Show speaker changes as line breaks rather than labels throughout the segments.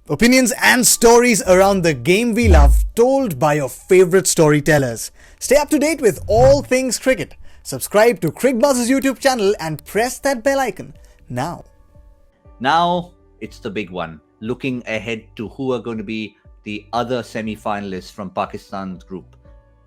Opinions and stories around the game we love, told by your favorite storytellers. Stay up to date with all things cricket. Subscribe to Cricbuzz's YouTube channel and press that bell icon now.
Now it's the big one. Looking ahead to who are going to be the other semi-finalists from Pakistan's group.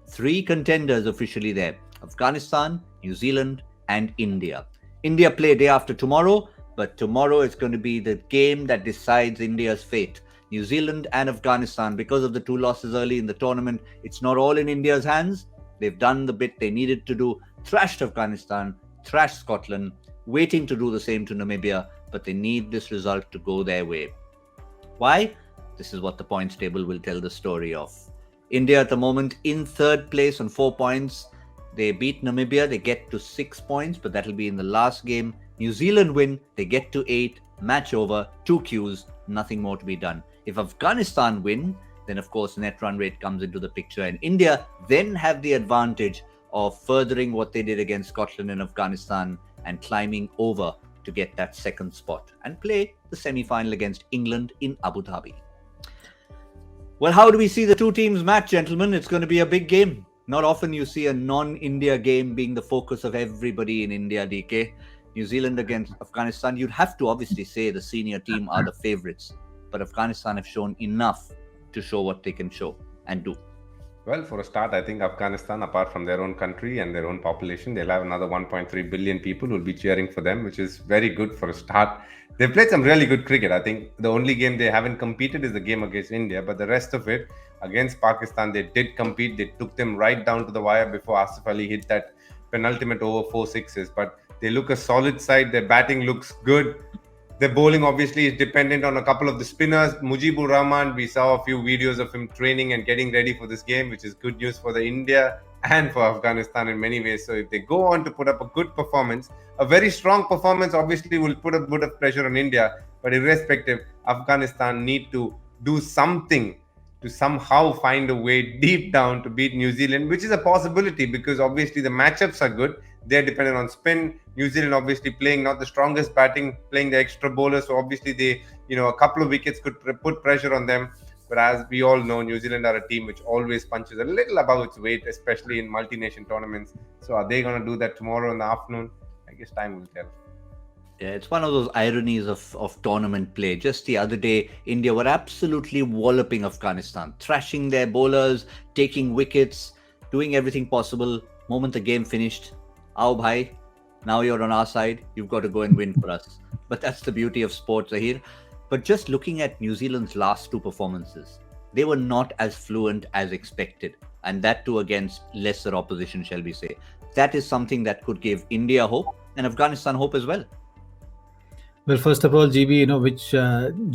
3 contenders officially there: Afghanistan, New Zealand, and India. India play day after tomorrow, but tomorrow is going to be the game that decides India's fate. New Zealand and Afghanistan, because of the 2 losses early in the tournament, it's not all in India's hands. They've done the bit they needed to do, thrashed Afghanistan, thrashed Scotland, waiting to do the same to Namibia, but they need this result to go their way. Why? This is what the points table will tell the story of. India at the moment in 3rd place on 4 points. They beat Namibia, they get to 6 points, but that'll be in the last game. New Zealand win, they get to 8, match over, 2 Qs, nothing more to be done. If Afghanistan win, then of course net run rate comes into the picture, and India then have the advantage of furthering what they did against Scotland and Afghanistan and climbing over to get that 2nd spot and play the semi-final against England in Abu Dhabi. Well, how do we see the 2 teams match, gentlemen? It's going to be a big game. Not often you see a non-India game being the focus of everybody in India, DK. New Zealand against Afghanistan, you'd have to obviously say the senior team are the favourites. But Afghanistan have shown enough to show what they can show and do.
Well, for a start, I think Afghanistan, apart from their own country and their own population, they'll have another 1.3 billion people who will be cheering for them, which is very good for a start. They've played some really good cricket. I think the only game they haven't competed is the game against India, but the rest of it, against Pakistan, they did compete. They took them right down to the wire before Asif Ali hit that penultimate over 4 sixes. But they look a solid side. Their batting looks good. The bowling obviously is dependent on a couple of the spinners. Mujibur Rahman, we saw a few videos of him training and getting ready for this game, which is good news for the India and for Afghanistan in many ways. So if they go on to put up a good performance, a very strong performance obviously will put a bit of pressure on India. But irrespective, Afghanistan need to do something to somehow find a way deep down to beat New Zealand, which is a possibility because obviously the matchups are good. They're dependent on spin. New Zealand obviously playing not the strongest batting, playing the extra bowlers. So obviously they, a couple of wickets could put pressure on them. But as we all know, New Zealand are a team which always punches a little above its weight, especially in multi-nation tournaments. So are they going to do that tomorrow in the afternoon? I guess time will tell.
Yeah, it's one of those ironies of tournament play. Just the other day, India were absolutely walloping Afghanistan, thrashing their bowlers, taking wickets, doing everything possible. Moment the game finished, "Aao bhai, now you're on our side. You've got to go and win for us." But that's the beauty of sports, Zaheer. But just looking at New Zealand's last 2 performances, they were not as fluent as expected. And that too against lesser opposition, shall we say. That is something that could give India hope and Afghanistan hope as well.
Well, first of all, GB, which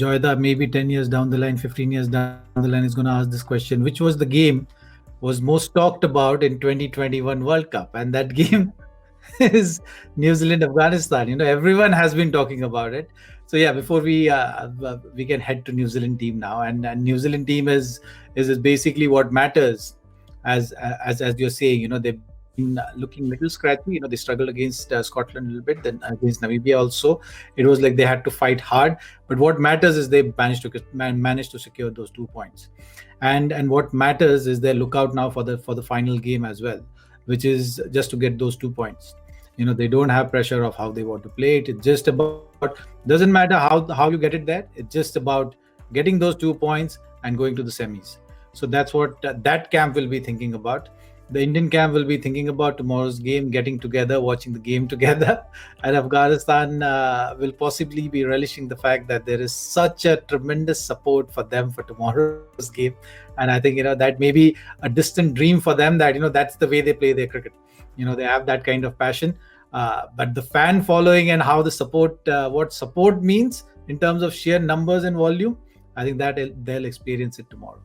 Joyda maybe 10 years down the line, 15 years down the line is going to ask this question. Which was the game was most talked about in 2021 World Cup? And that game is New Zealand, Afghanistan. Everyone has been talking about it. So yeah, before we can head to New Zealand team now, and New Zealand team is basically what matters. As you're saying, they've been looking a little scratchy. They struggled against Scotland a little bit, then against Namibia also. It was like they had to fight hard. But what matters is they managed to secure those 2 points. And what matters is their lookout now for the final game as well, which is just to get those 2 points. They don't have pressure of how they want to play it. It's just about, doesn't matter how you get it there. It's just about getting those 2 points and going to the semis. So that's what that camp will be thinking about. The Indian camp will be thinking about tomorrow's game, getting together, watching the game together. And Afghanistan will possibly be relishing the fact that there is such a tremendous support for them for tomorrow's game. And I think, that may be a distant dream for them that, that's the way they play their cricket. They have that kind of passion. But the fan following and how the support, what support means in terms of sheer numbers and volume, I think that they'll experience it tomorrow.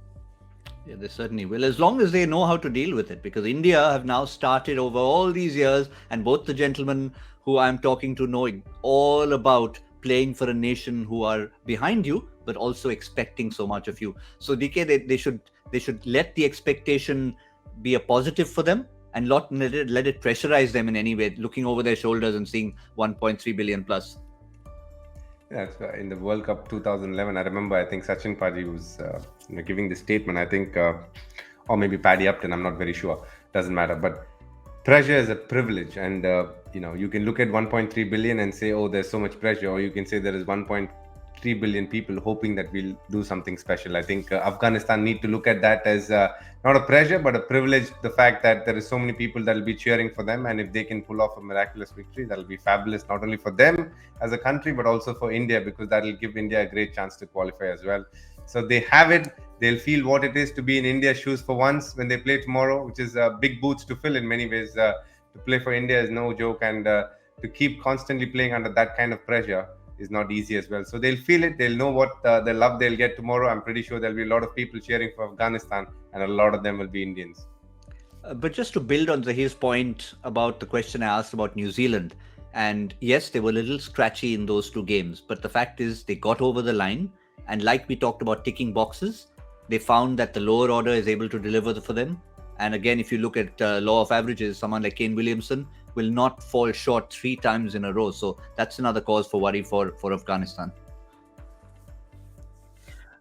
Yeah, they certainly will, as long as they know how to deal with it, because India have now started over all these years, and both the gentlemen who I'm talking to know all about playing for a nation who are behind you, but also expecting so much of you. So DK, they should let the expectation be a positive for them and not let it pressurize them in any way, looking over their shoulders and seeing 1.3 billion plus.
Yeah, so in the World Cup 2011, I remember, I think Sachin Paji was giving the statement, I think, or maybe Paddy Upton, I'm not very sure, doesn't matter. But pressure is a privilege. And, you can look at 1.3 billion and say, oh, there's so much pressure. Or you can say there is 1.3 billion people hoping that we'll do something special. I think Afghanistan need to look at that as not a pressure, but a privilege. The fact that there is so many people that will be cheering for them. And if they can pull off a miraculous victory, that'll be fabulous, not only for them as a country, but also for India, because that'll give India a great chance to qualify as well. So they have it. They'll feel what it is to be in India's shoes for once when they play tomorrow, which is big boots to fill in many ways. To play for India is no joke, and to keep constantly playing under that kind of pressure is not easy as well. So they'll feel it. They'll know what the love they'll get tomorrow. I'm pretty sure there'll be a lot of people cheering for Afghanistan, and a lot of them will be Indians.
But just to build on Zaheer's point about the question I asked about New Zealand, and yes, they were a little scratchy in those two games, but the fact is they got over the line. And like we talked about ticking boxes, they found that the lower order is able to deliver for them. And again, if you look at law of averages, someone like Kane Williamson will not fall short 3 times in a row. So that's another cause for worry for Afghanistan.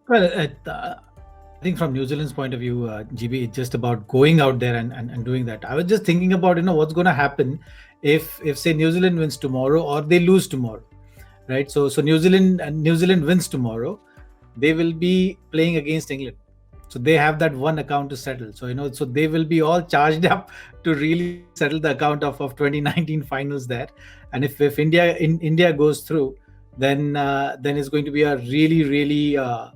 Well, I think from New Zealand's point of view, GB, it's just about going out there and doing that. I was just thinking about, what's going to happen if say New Zealand wins tomorrow or they lose tomorrow, right? So New Zealand wins tomorrow, they will be playing against England. So they have that one account to settle. So, so they will be all charged up to really settle the account of 2019 finals there. And if India goes through, then it's going to be a really a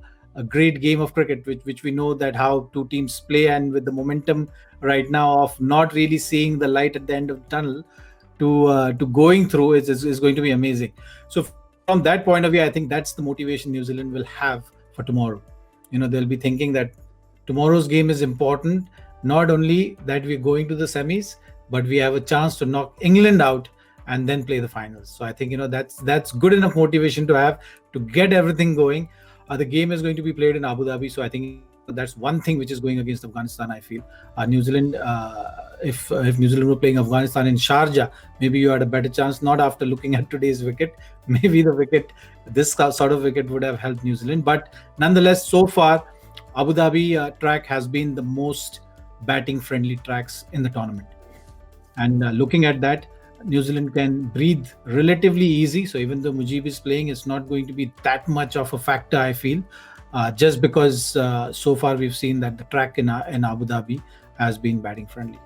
great game of cricket, which we know that how two teams play, and with the momentum right now of not really seeing the light at the end of the tunnel to going through is going to be amazing. So from that point of view, I think that's the motivation New Zealand will have for tomorrow. They'll be thinking that tomorrow's game is important, not only that we're going to the semis, but we have a chance to knock England out and then play the finals. So I think that's good enough motivation to have to get everything going. The game is going to be played in Abu Dhabi, so I think that's one thing which is going against Afghanistan. I feel New Zealand, if New Zealand were playing Afghanistan in Sharjah, maybe you had a better chance. Not after looking at today's wicket, maybe this sort of wicket would have helped New Zealand. But nonetheless, so far, Abu Dhabi track has been the most batting friendly tracks in the tournament. And looking at that, New Zealand can breathe relatively easy. So even though Mujib is playing, it's not going to be that much of a factor, I feel, just because so far we've seen that the track in Abu Dhabi has been batting friendly.